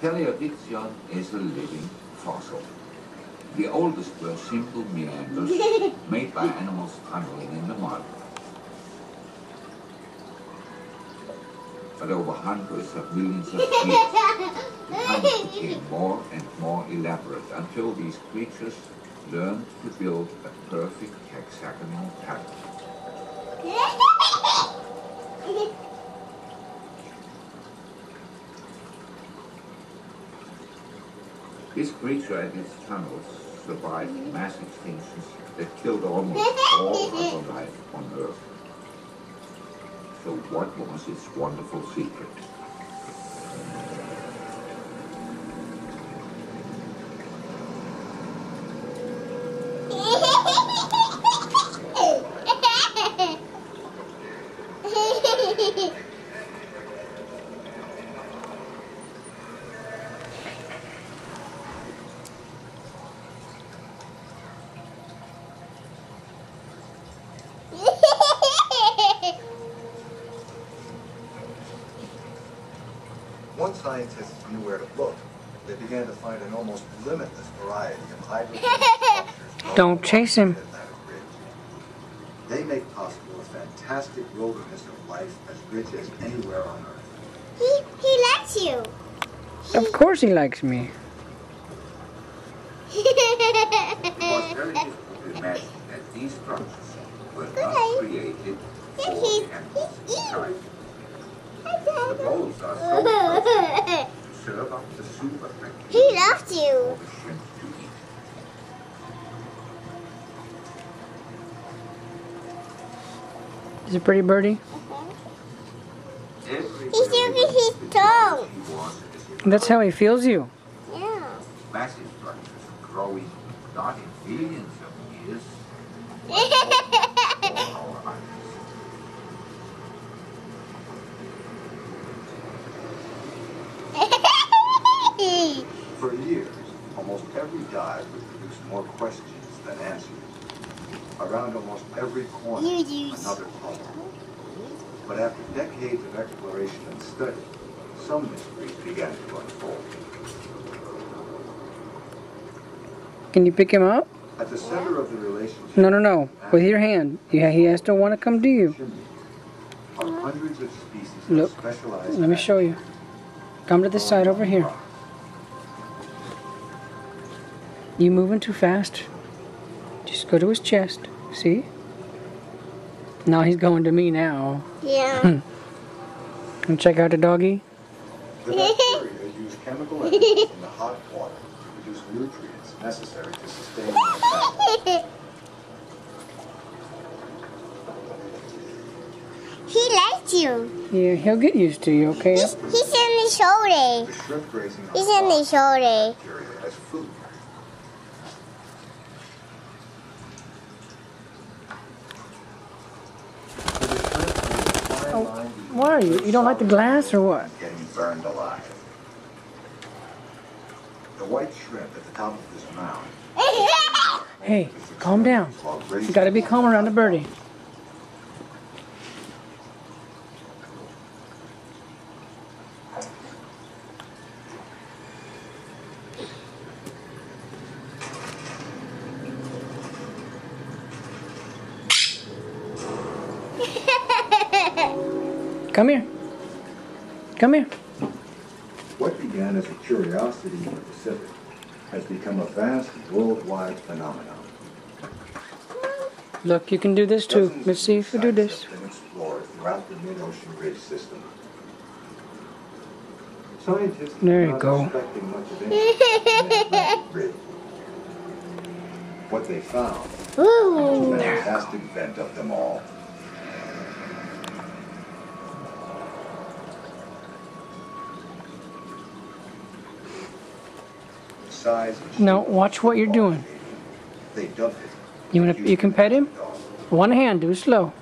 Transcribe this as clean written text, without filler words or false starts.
Paleodiction is a living fossil. The oldest were simple meanders made by animals tunneling in the mud. But over hundreds of millions of years, the tunnels became more and more elaborate until these creatures learned to build a perfect hexagonal pattern. This creature and its tunnels survived mass extinctions that killed almost all other life on Earth. So what was its wonderful secret? Once scientists knew where to look, they began to find an almost limitless variety of hydrothermal structures. Don't chase him. They make possible a fantastic wilderness of life as rich as anywhere on Earth. He likes you. Of course he likes me. It was very difficult to imagine that these structures were not created for the animals inside. The bowls are so perfect to serve up the soup effect. He loves you. For the shrimp to eat. Is it pretty, birdie? He's using his tongue. That's how he feels you. Yeah. Massive structures growing not in billions of years, but for our eyes. For years, almost every dive would produce more questions than answers. Around almost every corner, another puzzle. But after decades of exploration and study, some mysteries began to unfold. Can you pick him up? At the center of the relationship... No. With your hand. Yeah, he has to want to come to you. Are hundreds of species Look, of specialized... let me show you. Come to this side over here. You moving too fast. Just go to his chest. See? Now he's going to me now. Yeah. And check out the doggy. The bacteria use chemical elements in the hot water to produce nutrients necessary to sustain the attack. He likes you. Yeah, he'll get used to you, okay? He's in the shoulder. The shrimp grazing on He's in the shoulder. bacteria as food. Why are you? You don't like the glass or what? Getting burned alive. The white shrimp at the top of this mound. Hey, calm down. You gotta be calm around the birdie. Come here. Come here. What began as a curiosity in the Pacific has become a vast worldwide phenomenon. Look, you can do this too. Let's see if you do this. Have been explored throughout the mid-ocean ridge system. Scientists There are you not go. expecting much of anything from the Atlantic ridge. What they found was the fantastic vent of them all. Size and No, shape watch what you're doing. They dubbed it. You can pet him? One hand, do it slow.